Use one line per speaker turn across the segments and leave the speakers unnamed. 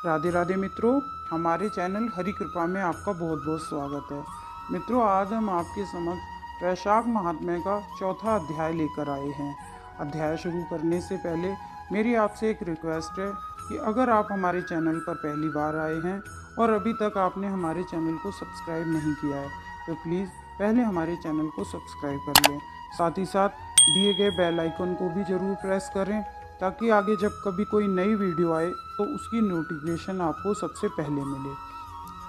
राधे राधे मित्रों, हमारे चैनल हरि कृपा में आपका बहुत बहुत स्वागत है। मित्रों, आज हम आपके समक्ष वैशाख महात्म्य का चौथा अध्याय लेकर आए हैं। अध्याय शुरू करने से पहले मेरी आपसे एक रिक्वेस्ट है कि अगर आप हमारे चैनल पर पहली बार आए हैं और अभी तक आपने हमारे चैनल को सब्सक्राइब नहीं किया है तो प्लीज़ पहले हमारे चैनल को सब्सक्राइब कर लें। साथ ही साथ दिए गए बेल आइकन को भी ज़रूर प्रेस करें ताकि आगे जब कभी कोई नई वीडियो आए तो उसकी नोटिफिकेशन आपको सबसे पहले मिले।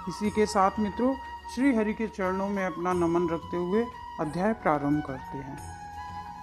इसी के साथ मित्रों, श्री हरि के चरणों में अपना नमन रखते हुए अध्याय प्रारंभ करते हैं।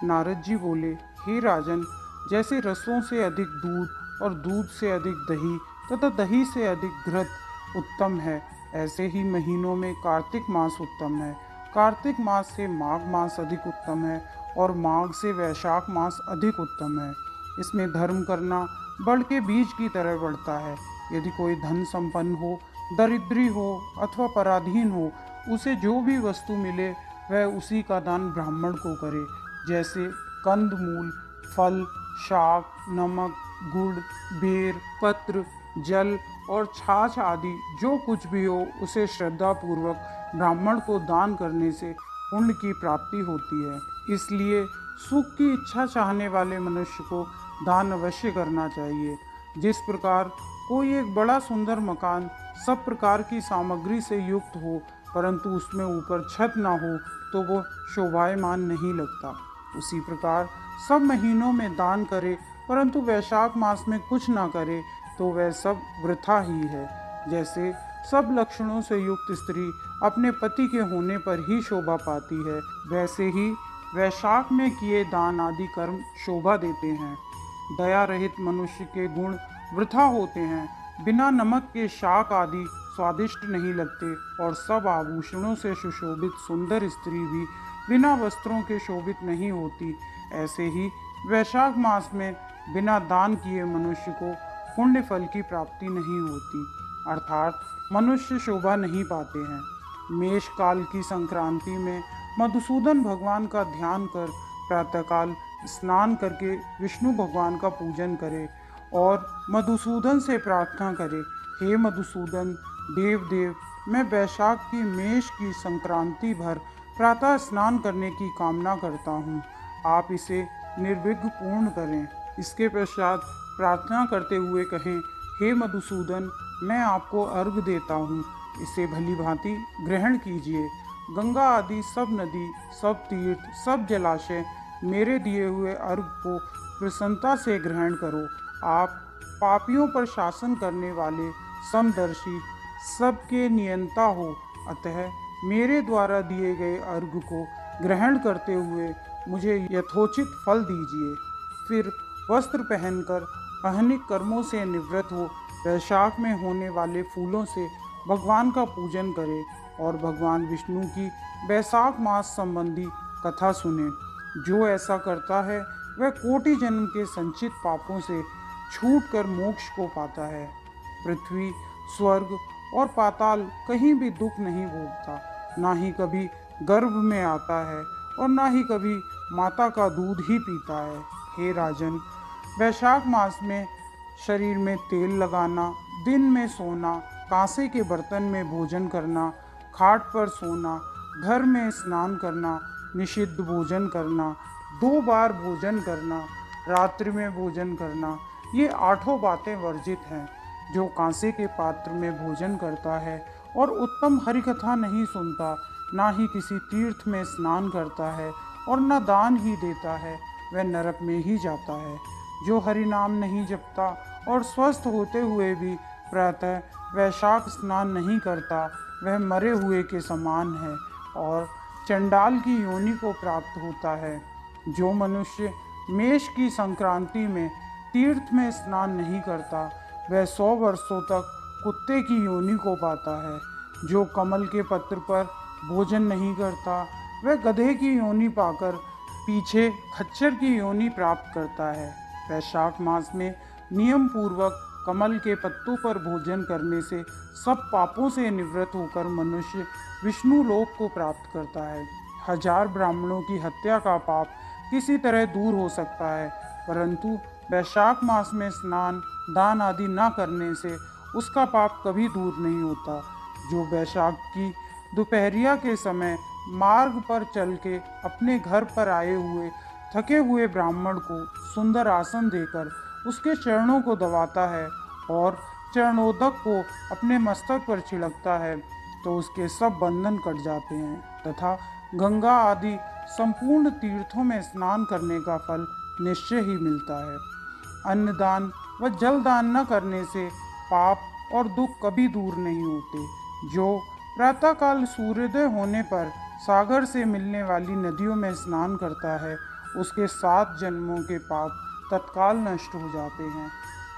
नारद जी बोले, हे राजन, जैसे रसों से अधिक दूध और दूध से अधिक दही तथा दही से अधिक घृत उत्तम है, ऐसे ही महीनों में कार्तिक मास उत्तम है। कार्तिक मास से माघ मास अधिक उत्तम है और माघ से वैशाख मास अधिक उत्तम है। इसमें धर्म करना बड़ के बीज की तरह बढ़ता है। यदि कोई धन संपन्न हो, दरिद्री हो अथवा पराधीन हो, उसे जो भी वस्तु मिले वह उसी का दान ब्राह्मण को करे। जैसे कंद मूल, फल, शाक, नमक, गुड़, बेर, पत्र, जल और छाछ आदि जो कुछ भी हो उसे श्रद्धा पूर्वक ब्राह्मण को दान करने से पुण्य की प्राप्ति होती है। इसलिए सुख की इच्छा चाहने वाले मनुष्य को दान अवश्य करना चाहिए। जिस प्रकार कोई एक बड़ा सुंदर मकान सब प्रकार की सामग्री से युक्त हो परंतु उसमें ऊपर छत ना हो तो वो शोभायमान नहीं लगता, उसी प्रकार सब महीनों में दान करे परंतु वैशाख मास में कुछ ना करे तो वह सब वृथा ही है। जैसे सब लक्षणों से युक्त स्त्री अपने पति के होने पर ही शोभा पाती है, वैसे ही वैशाख में किए दान आदि कर्म शोभा देते हैं। दया रहित मनुष्य के गुण वृथा होते हैं। बिना नमक के शाक आदि स्वादिष्ट नहीं लगते और सब आभूषणों से सुशोभित सुंदर स्त्री भी बिना वस्त्रों के शोभित नहीं होती। ऐसे ही वैशाख मास में बिना दान किए मनुष्य को पुण्य फल की प्राप्ति नहीं होती, अर्थात मनुष्य शोभा नहीं पाते हैं। मेष काल की संक्रांति में मधुसूदन भगवान का ध्यान कर प्रातःकाल स्नान करके विष्णु भगवान का पूजन करे और मधुसूदन से प्रार्थना करे, हे मधुसूदन देव, मैं वैशाख की मेष की संक्रांति भर प्रातः स्नान करने की कामना करता हूँ, आप इसे निर्विघ्न पूर्ण करें। इसके पश्चात प्रार्थना करते हुए कहें, हे मधुसूदन, मैं आपको अर्घ देता हूँ, इसे भली भांति ग्रहण कीजिए। गंगा आदि सब नदी, सब तीर्थ, सब जलाशय मेरे दिए हुए अर्घ को प्रसन्नता से ग्रहण करो। आप पापियों पर शासन करने वाले समदर्शी सबके नियंता हो, अतः मेरे द्वारा दिए गए अर्घ को ग्रहण करते हुए मुझे यथोचित फल दीजिए। फिर वस्त्र पहनकर अहनिक कर्मों से निवृत्त हो वैशाख में होने वाले फूलों से भगवान का पूजन करें और भगवान विष्णु की वैशाख मास संबंधी कथा सुने। जो ऐसा करता है वह कोटि जन्म के संचित पापों से छूटकर मोक्ष को पाता है। पृथ्वी, स्वर्ग और पाताल कहीं भी दुख नहीं भोगता, ना ही कभी गर्भ में आता है और ना ही कभी माता का दूध ही पीता है। हे राजन, वैशाख मास में शरीर में तेल लगाना, दिन में सोना, कांसे के बर्तन में भोजन करना, खाट पर सोना, घर में स्नान करना, निषिद्ध भोजन करना, 2 बार भोजन करना, रात्रि में भोजन करना, ये 8 बातें वर्जित हैं। जो कांसे के पात्र में भोजन करता है और उत्तम हरिकथा नहीं सुनता, ना ही किसी तीर्थ में स्नान करता है और न दान ही देता है, वह नरक में ही जाता है। जो हरि नाम नहीं जपता और स्वस्थ होते हुए भी प्रातः वैशाख स्नान नहीं करता, वह मरे हुए के समान है और चंडाल की योनि को प्राप्त होता है। जो मनुष्य मेष की संक्रांति में तीर्थ में स्नान नहीं करता, वह 100 वर्षों तक कुत्ते की योनि को पाता है। जो कमल के पत्र पर भोजन नहीं करता, वह गधे की योनि पाकर पीछे खच्चर की योनि प्राप्त करता है। वैशाख मास में नियम पूर्वक कमल के पत्तों पर भोजन करने से सब पापों से निवृत्त होकर मनुष्य विष्णु लोक को प्राप्त करता है। 1000 ब्राह्मणों की हत्या का पाप किसी तरह दूर हो सकता है, परंतु वैशाख मास में स्नान, दान आदि न करने से उसका पाप कभी दूर नहीं होता। जो वैशाख की दोपहरिया के समय मार्ग पर चल के अपने घर पर आए हुए थके हुए ब्राह्मण को सुंदर आसन देकर उसके चरणों को दबाता है और चरणोदक को अपने मस्तक पर छिड़कता है तो उसके सब बंधन कट जाते हैं तथा गंगा आदि संपूर्ण तीर्थों में स्नान करने का फल निश्चय ही मिलता है। अन्नदान व जलदान न करने से पाप और दुख कभी दूर नहीं होते। जो प्रातःकाल सूर्योदय होने पर सागर से मिलने वाली नदियों में स्नान करता है उसके 7 जन्मों के पाप तत्काल नष्ट हो जाते हैं।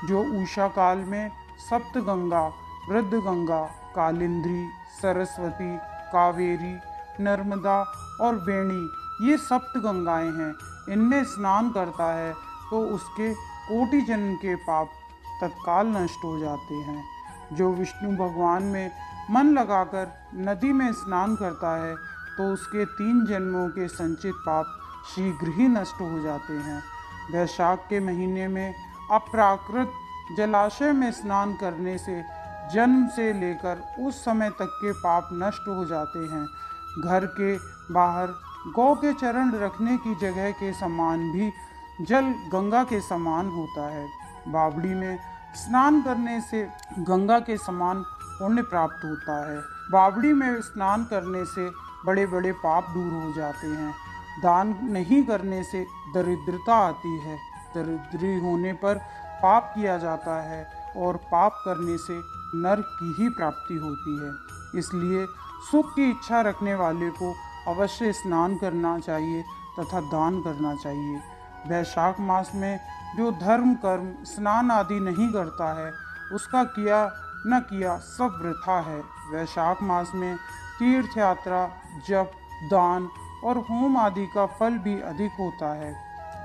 जो उषा काल में सप्त गंगा, वृद्ध गंगा, कालिंद्री, सरस्वती, कावेरी, नर्मदा और वेणी ये सप्त गंगाएं हैं, इनमें स्नान करता है तो उसके कोटि जन्म के पाप तत्काल नष्ट हो जाते हैं। जो विष्णु भगवान में मन लगाकर नदी में स्नान करता है तो उसके 3 जन्मों के संचित पाप शीघ्र ही नष्ट हो जाते हैं। वैशाख के महीने में अप्राकृत जलाशय में स्नान करने से जन्म से लेकर उस समय तक के पाप नष्ट हो जाते हैं। घर के बाहर गौ के चरण रखने की जगह के समान भी जल गंगा के समान होता है। बावड़ी में स्नान करने से गंगा के समान पुण्य प्राप्त होता है। बावड़ी में स्नान करने से बड़े बड़े पाप दूर हो जाते हैं। दान नहीं करने से दरिद्रता आती है। दरिद्री होने पर पाप किया जाता है और पाप करने से नरक की ही प्राप्ति होती है। इसलिए सुख की इच्छा रखने वाले को अवश्य स्नान करना चाहिए तथा दान करना चाहिए। वैशाख मास में जो धर्म कर्म स्नान आदि नहीं करता है उसका किया न किया सब वृथा है। वैशाख मास में तीर्थ यात्रा, जप, दान और होम आदि का फल भी अधिक होता है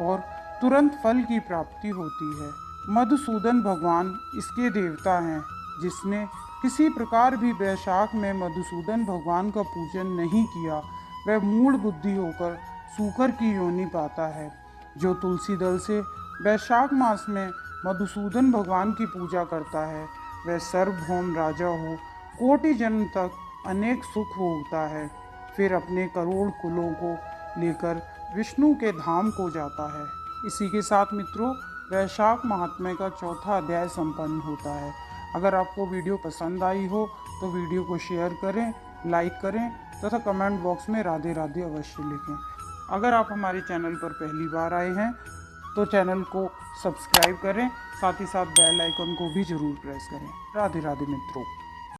और तुरंत फल की प्राप्ति होती है। मधुसूदन भगवान इसके देवता हैं। जिसने किसी प्रकार भी वैशाख में मधुसूदन भगवान का पूजन नहीं किया वह मूढ़ बुद्धि होकर सूकर की योनि पाता है। जो तुलसी दल से वैशाख मास में मधुसूदन भगवान की पूजा करता है वह सर्वभौम राजा हो कोटि जन्म तक अनेक सुख भोगता है, फिर अपने करोड़ कुलों को लेकर विष्णु के धाम को जाता है। इसी के साथ मित्रों वैशाख महात्म्य का 4था अध्याय संपन्न होता है। अगर आपको वीडियो पसंद आई हो तो वीडियो को शेयर करें, लाइक करें तथा कमेंट बॉक्स में राधे राधे अवश्य लिखें। अगर आप हमारे चैनल पर पहली बार आए हैं तो चैनल को सब्सक्राइब करें, साथ ही साथ बेल आइकन को भी जरूर प्रेस करें। राधे राधे मित्रों।